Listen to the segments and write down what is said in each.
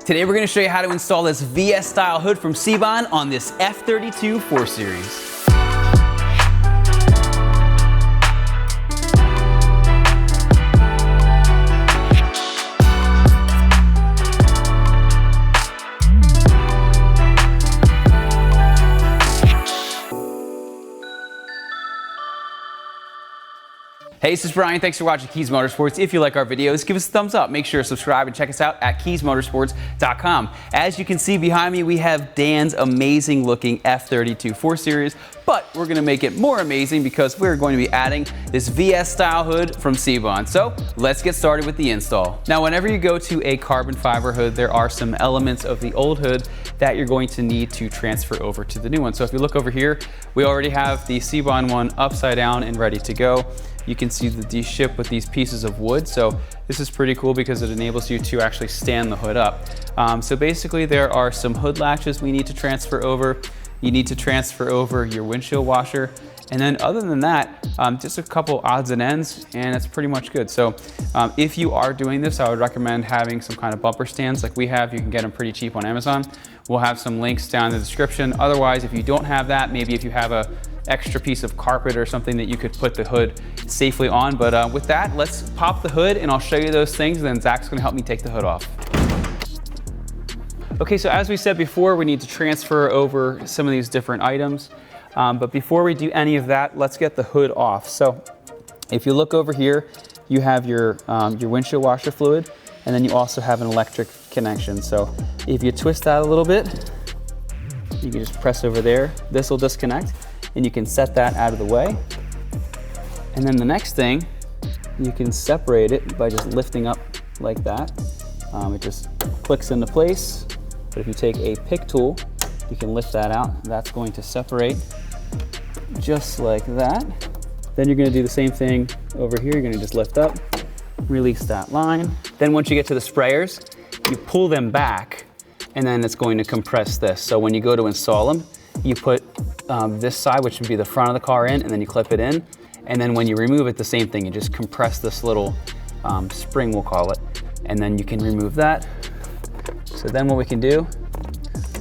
Today we're going to show you how to install this VS style hood from Seibon on this F32 4 Series. Hey, this is Bryan. Thanks for watching Kies Motorsports. If you like our videos, give us a thumbs up. Make sure to subscribe and check us out at KiesMotorsports.com. As you can see behind me, we have Dan's amazing looking F32 4 Series, but we're gonna make it more amazing because we're going to be adding this VS style hood from Seibon. So let's get started with the install. Now, whenever you go to a carbon fiber hood, there are some elements of the old hood that you're going to need to transfer over to the new one. So if you look over here, we already have the Seibon one upside down and ready to go. You can see the D-ship with these pieces of wood. So this is pretty cool because it enables you to actually stand the hood up. So basically there are some hood latches we need to transfer over. You need to transfer over your windshield washer. And then other than that, just a couple odds and ends, and it's pretty much good. So if you are doing this, I would recommend having some kind of bumper stands like we have. You can get them pretty cheap on Amazon. We'll have some links down in the description. Otherwise, if you don't have that, maybe if you have a extra piece of carpet or something that you could put the hood safely on. But with that, let's pop the hood and I'll show you those things, and then Zach's gonna help me take the hood off. Okay, so as we said before, we need to transfer over some of these different items. But before we do any of that, let's get the hood off. So if you look over here, you have your windshield washer fluid, and then you also have an electric connection. So if you twist that a little bit, you can just press over there. This will disconnect, and you can set that out of the way. And then the next thing, you can separate it by just lifting up like that. It just clicks into place. But if you take a pick tool, you can lift that out. That's going to separate just like that. Then you're gonna do the same thing over here. You're gonna just lift up, release that line. Then once you get to the sprayers, you pull them back, and then it's going to compress this. So when you go to install them, you put this side, which would be the front of the car, in, and then you clip it in. And then when you remove it, the same thing. You just compress this little spring, we'll call it, and then you can remove that. So then what we can do,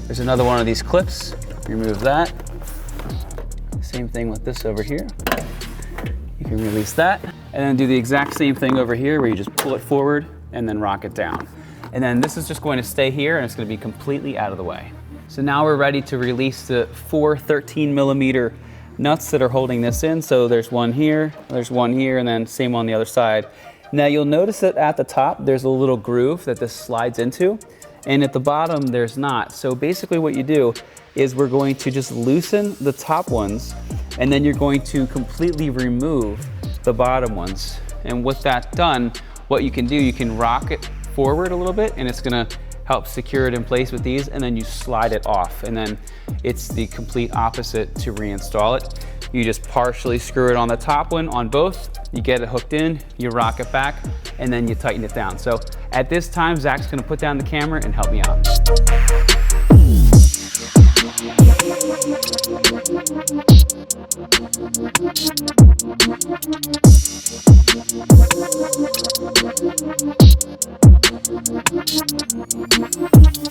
there's another one of these clips, remove that. Same thing with this over here. You can release that, and then do the exact same thing over here where you just pull it forward and then rock it down. And then this is just going to stay here, and it's going to be completely out of the way. So now we're ready to release the 4 13mm nuts that are holding this in. So there's one here, and then same on the other side. Now you'll notice that at the top, there's a little groove that this slides into, and at the bottom, there's not. So basically what you do is we're going to just loosen the top ones, and then you're going to completely remove the bottom ones. And with that done, what you can do, you can rock it forward a little bit, and it's gonna help secure it in place with these, and then you slide it off. And then it's the complete opposite to reinstall it. You just partially screw it on the top one on both, you get it hooked in, you rock it back, and then you tighten it down. So at this time, Zach's gonna put down the camera and help me out.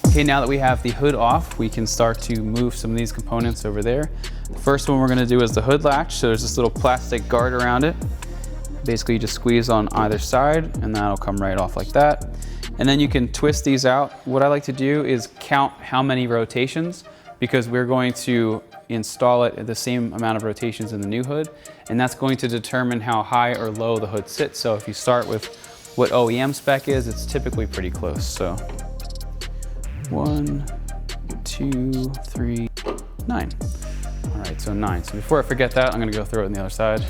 Okay, now that we have the hood off, we can start to move some of these components over there. The first one we're gonna do is the hood latch. So there's this little plastic guard around it. Basically, you just squeeze on either side, and that'll come right off like that. And then you can twist these out. What I like to do is count how many rotations, because we're going to install it at the same amount of rotations in the new hood, and that's going to determine how high or low the hood sits. So if you start with what OEM spec is, it's typically pretty close. So 1, 2, 3, 9. All right, so 9. So before I forget that, I'm gonna go throw it on the other side.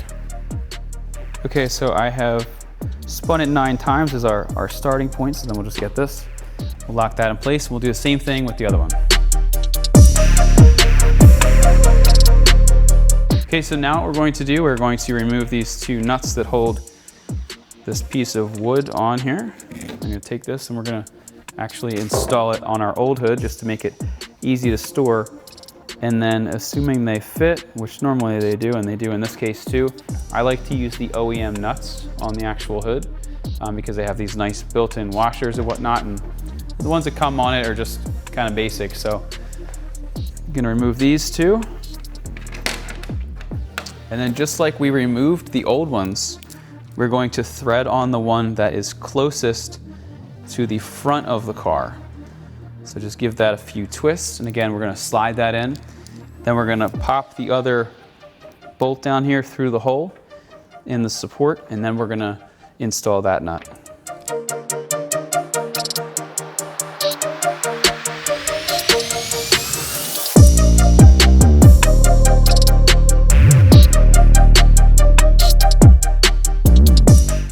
Okay, so I have spun it 9 times as our starting point, so then we'll just get this. We'll lock that in place, and we'll do the same thing with the other one. Okay, so now what we're going to do, we're going to remove these 2 nuts that hold this piece of wood on here. I'm gonna take this and we're gonna actually install it on our old hood just to make it easy to store. And then assuming they fit, which normally they do, and they do in this case too, I like to use the OEM nuts on the actual hood because they have these nice built-in washers and whatnot, and The ones that come on it are just kind of basic. So I'm gonna remove these two. And then just like we removed the old ones, we're going to thread on the one that is closest to the front of the car. So just give that a few twists. And again, we're gonna slide that in. Then we're gonna pop the other bolt down here through the hole in the support, and then we're gonna install that nut.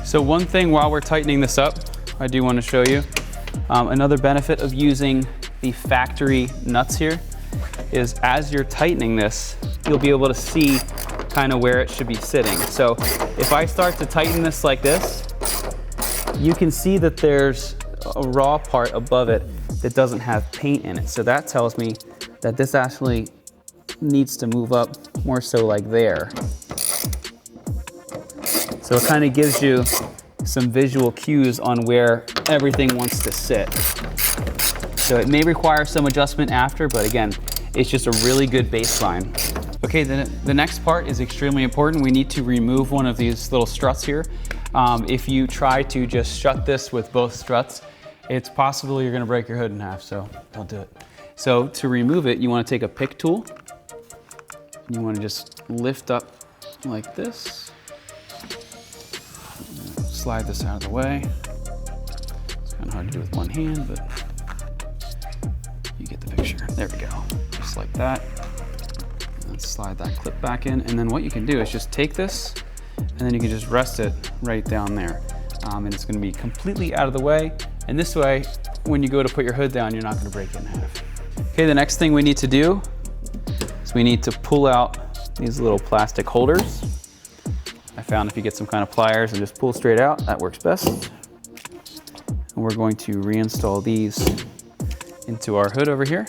So one thing while we're tightening this up, I do want to show you another benefit of using the factory nuts here is as you're tightening this, you'll be able to see kind of where it should be sitting. So if I start to tighten this like this, you can see that there's a raw part above it that doesn't have paint in it. So that tells me that this actually needs to move up more so like there. So it kind of gives you some visual cues on where everything wants to sit. So it may require some adjustment after, but again, it's just a really good baseline. Okay, the next part is extremely important. We need to remove one of these little struts here. If you try to just shut this with both struts, it's possible you're gonna break your hood in half, so don't do it. So to remove it, you wanna take a pick tool. You wanna just lift up like this. Slide this out of the way. It's kind of hard to do with one hand, but you get the picture. There we go, just like that. And slide that clip back in. And then what you can do is just take this, and then you can just rest it right down there. And it's gonna be completely out of the way. And this way, when you go to put your hood down, you're not gonna break it in half. Okay, the next thing we need to do is we need to pull out these little plastic holders. I found if you get some kind of pliers and just pull straight out, that works best. And we're going to reinstall these into our hood over here.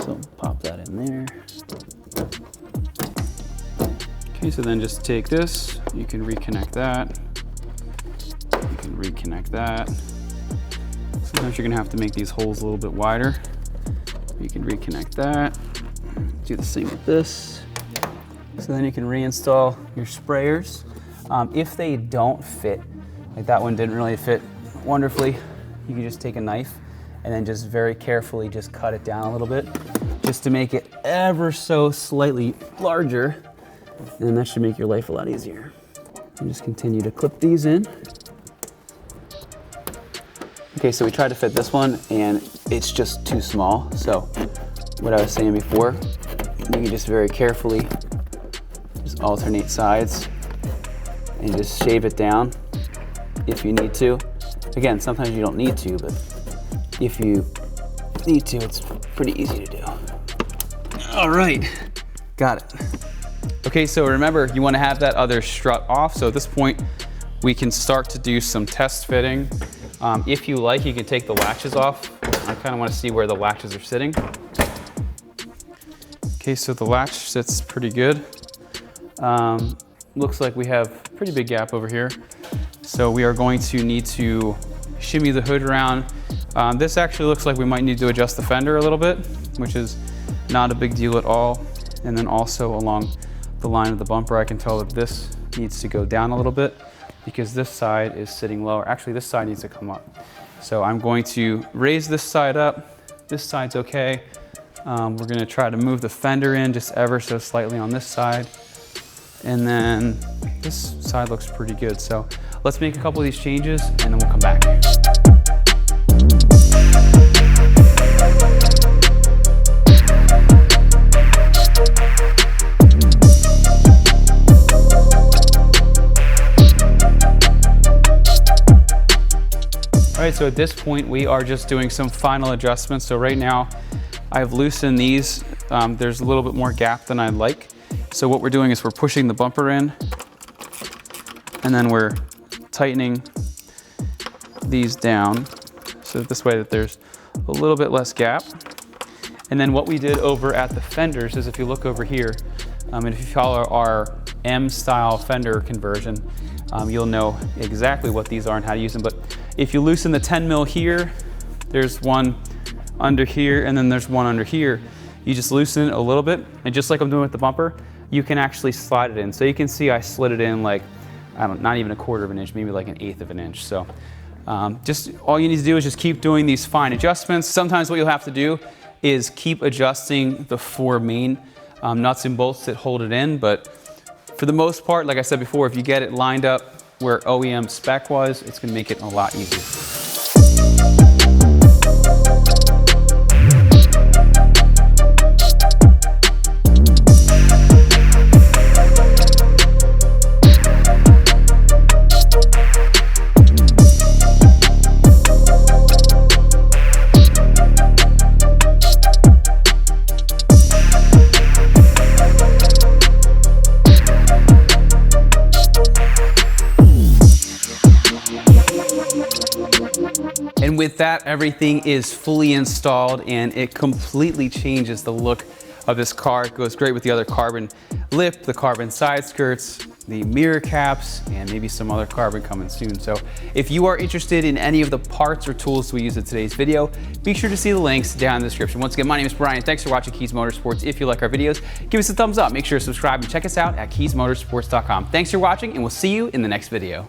So pop that in there. Okay, so then just take this, you can reconnect that. You can reconnect that. Sometimes you're gonna have to make these holes a little bit wider. You can reconnect that. Do the same with this. So then you can reinstall your sprayers. If they don't fit, like that one didn't really fit wonderfly, you can just take a knife and then just very carefully just cut it down a little bit, just to make it ever so slightly larger, and that should make your life a lot easier. And just continue to clip these in. Okay, so we tried to fit this one and it's just too small. So what I was saying before, you can just very carefully just alternate sides and just shave it down if you need to. Again, sometimes you don't need to, but if you need to, it's pretty easy to do. All right, got it. Okay, so remember, you want to have that other strut off. So at this point, we can start to do some test fitting. If you like, you can take the latches off. I kind of want to see where the latches are sitting. Okay, so the latch sits pretty good. Looks like we have a pretty big gap over here. So we are going to need to shimmy the hood around. This actually looks like we might need to adjust the fender a little bit, which is not a big deal at all. And then also along the line of the bumper, I can tell that this needs to go down a little bit because this side is sitting lower. Actually, this side needs to come up. So I'm going to raise this side up. This side's okay. We're gonna try to move the fender in just ever so slightly on this side. And then this side looks pretty good. So let's make a couple of these changes and then we'll come back. All right, so at this point, we are just doing some final adjustments. So right now, I've loosened these. There's a little bit more gap than I'd like. So what we're doing is we're pushing the bumper in, and then we're tightening these down. So this way that there's a little bit less gap. And then what we did over at the fenders is if you look over here, and if you follow our M-style fender conversion, you'll know exactly what these are and how to use them. But if you loosen the 10 mil here, There's one under here, and then there's one under here. You just loosen it a little bit, and just like I'm doing with the bumper, you can actually slide it in. So you can see I slid it in like, not even 1/4 of an inch, maybe like 1/8 of an inch. So just all you need to do is just keep doing these fine adjustments. Sometimes what you'll have to do is keep adjusting the 4 main nuts and bolts that hold it in. But for the most part, like I said before, if you get it lined up where OEM spec was, it's gonna make it a lot easier. And with that, everything is fully installed and it completely changes the look of this car. It goes great with the other carbon lip, the carbon side skirts, the mirror caps, and maybe some other carbon coming soon. So if you are interested in any of the parts or tools we use in today's video, be sure to see the links down in the description. Once again, my name is Brian. Thanks for watching Kies Motorsports. If you like our videos, give us a thumbs up. Make sure to subscribe and check us out at kiesmotorsports.com. Thanks for watching, and we'll see you in the next video.